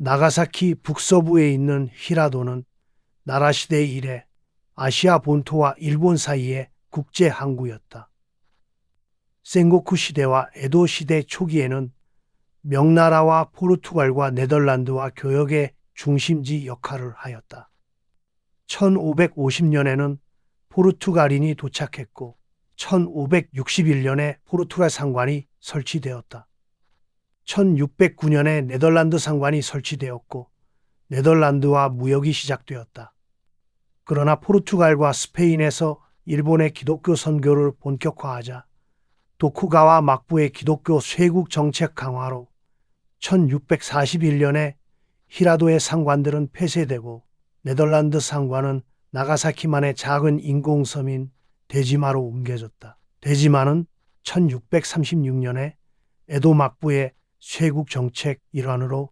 나가사키 북서부에 있는 히라도는 나라시대 이래 아시아 본토와 일본 사이의 국제 항구였다. 센고쿠 시대와 에도 시대 초기에는 명나라와 포르투갈과 네덜란드와 교역의 중심지 역할을 하였다. 1550년에는 포르투갈인이 도착했고 1561년에 포르투갈 상관이 설치되었다. 1609년에 네덜란드 상관이 설치되었고 네덜란드와 무역이 시작되었다. 그러나 포르투갈과 스페인에서 일본의 기독교 선교를 본격화하자 도쿠가와 막부의 기독교 쇄국 정책 강화로 1641년에 히라도의 상관들은 폐쇄되고 네덜란드 상관은 나가사키만의 작은 인공섬인 데지마로 옮겨졌다. 데지마는 1636년에 에도 막부의 쇄국 정책 일환으로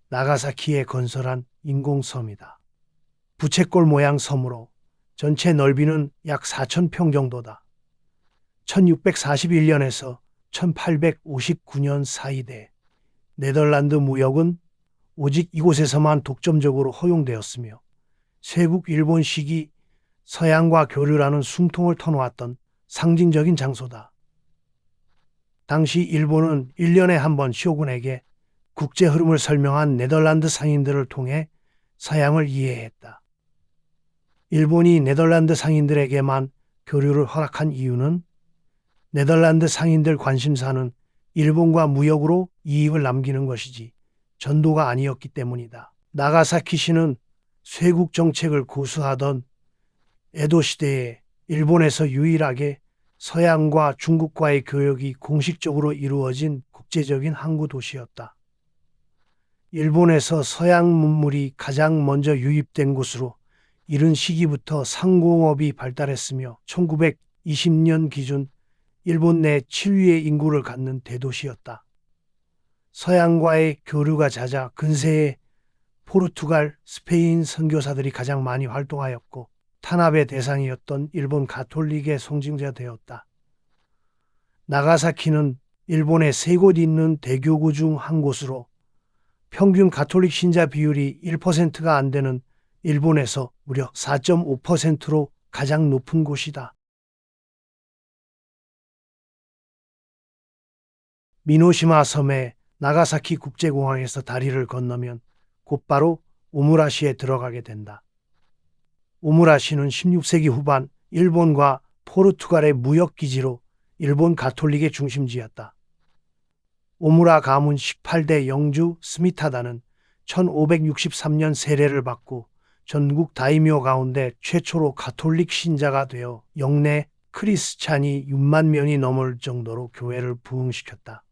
나가사키에 건설한 인공섬이다. 부채꼴 모양 섬으로 전체 넓이는 약 4,000평 정도다. 1641년에서 1859년 사이에 네덜란드 무역은 오직 이곳에서만 독점적으로 허용되었으며 쇄국 일본 시기 서양과 교류라는 숨통을 터놓았던 상징적인 장소다. 당시 일본은 1년에 한 번 쇼군에게 국제 흐름을 설명한 네덜란드 상인들을 통해 서양을 이해했다. 일본이 네덜란드 상인들에게만 교류를 허락한 이유는 네덜란드 상인들 관심사는 일본과 무역으로 이익을 남기는 것이지 전도가 아니었기 때문이다. 나가사키시는 쇄국 정책을 고수하던 에도 시대에 일본에서 유일하게 서양과 중국과의 교역이 공식적으로 이루어진 국제적인 항구 도시였다. 일본에서 서양 문물이 가장 먼저 유입된 곳으로 이른 시기부터 상공업이 발달했으며 1920년 기준 일본 내 7위의 인구를 갖는 대도시였다. 서양과의 교류가 잦아 근세에 포르투갈, 스페인 선교사들이 가장 많이 활동하였고 탄압의 대상이었던 일본 가톨릭의 송징자 되었다. 나가사키는 일본의 세 곳 있는 대교구 중 한 곳으로 평균 가톨릭 신자 비율이 1%가 안 되는 일본에서 무려 4.5%로 가장 높은 곳이다. 미노시마 섬의 나가사키 국제공항에서 다리를 건너면 곧바로 오무라시에 들어가게 된다. 오무라시는 16세기 후반 일본과 포르투갈의 무역기지로 일본 가톨릭의 중심지였다. 오무라 가문 18대 영주 스미타다는 1563년 세례를 받고 전국 다이묘 가운데 최초로 가톨릭 신자가 되어 영내 크리스찬이 6만 명이 넘을 정도로 교회를 부흥시켰다.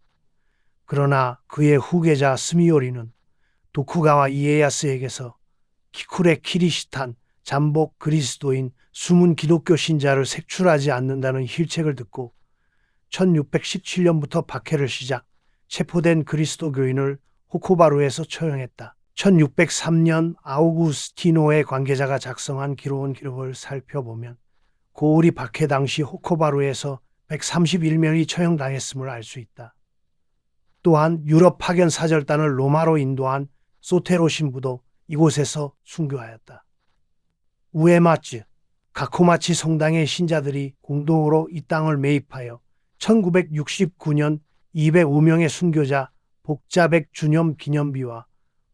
그러나 그의 후계자 스미요리는 도쿠가와 이에야스에게서 키쿠레 키리시탄, 잠복 그리스도인 숨은 기독교 신자를 색출하지 않는다는 힐책을 듣고 1617년부터 박해를 시작, 체포된 그리스도교인을 호코바루에서 처형했다. 1603년 아우구스티노의 관계자가 작성한 기록을 살펴보면 고우리 박해 당시 호코바루에서 131명이 처형당했음을 알 수 있다. 또한 유럽 파견 사절단을 로마로 인도한 소테로 신부도 이곳에서 순교하였다. 우에마츠, 가코마치 성당의 신자들이 공동으로 이 땅을 매입하여 1969년 205명의 순교자 복자백 주념 기념비와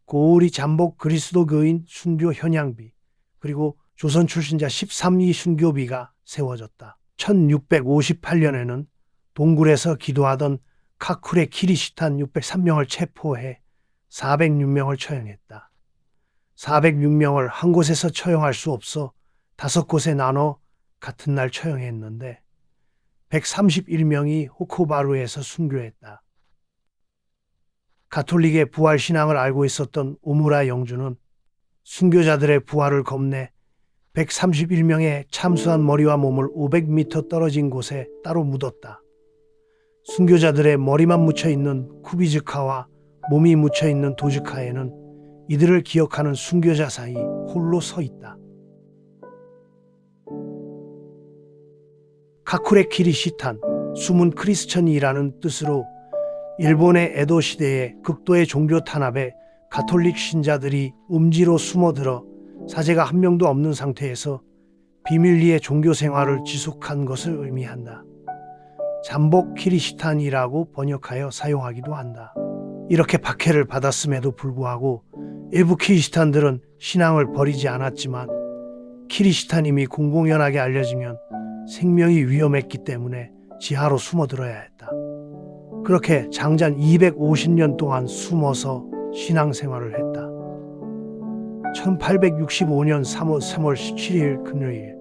고우리 잠복 그리스도교인 순교 현양비, 그리고 조선 출신자 13위 순교비가 세워졌다. 1658년에는 동굴에서 기도하던 카쿠레 키리시탄 603명을 체포해 406명을 처형했다. 406명을 한 곳에서 처형할 수 없어 5곳에 나눠 같은 날 처형했는데 131명이 호코바루에서 순교했다. 가톨릭의 부활 신앙을 알고 있었던 오무라 영주는 순교자들의 부활을 겁내 131명의 참수한 머리와 몸을 500m 떨어진 곳에 따로 묻었다. 순교자들의 머리만 묻혀있는 쿠비즈카와 몸이 묻혀있는 도즈카에는 이들을 기억하는 순교자 사이 홀로 서 있다. 카쿠레 키리시탄, 숨은 크리스천이라는 뜻으로 일본의 에도 시대의 극도의 종교 탄압에 가톨릭 신자들이 음지로 숨어들어 사제가 한 명도 없는 상태에서 비밀리에 종교 생활을 지속한 것을 의미한다. 잠복 키리시탄이라고 번역하여 사용하기도 한다. 이렇게 박해를 받았음에도 불구하고 일부 키리시탄들은 신앙을 버리지 않았지만 키리시탄임이 공공연하게 알려지면 생명이 위험했기 때문에 지하로 숨어들어야 했다. 그렇게 장장 250년 동안 숨어서 신앙생활을 했다. 1865년 3월 17일 금요일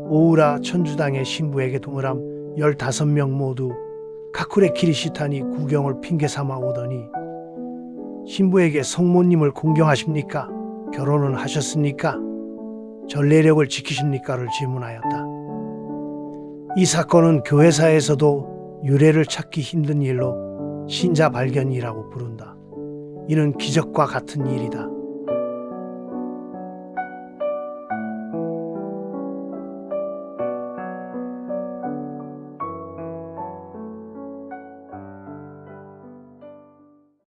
오우라 천주당의 신부에게 동을함 15명 모두 카쿠레 키리시탄이 구경을 핑계삼아 오더니 신부에게 성모님을 공경하십니까? 결혼은 하셨습니까? 전례력을 지키십니까?를 질문하였다. 이 사건은 교회사에서도 유래를 찾기 힘든 일로 신자 발견이라고 부른다. 이는 기적과 같은 일이다.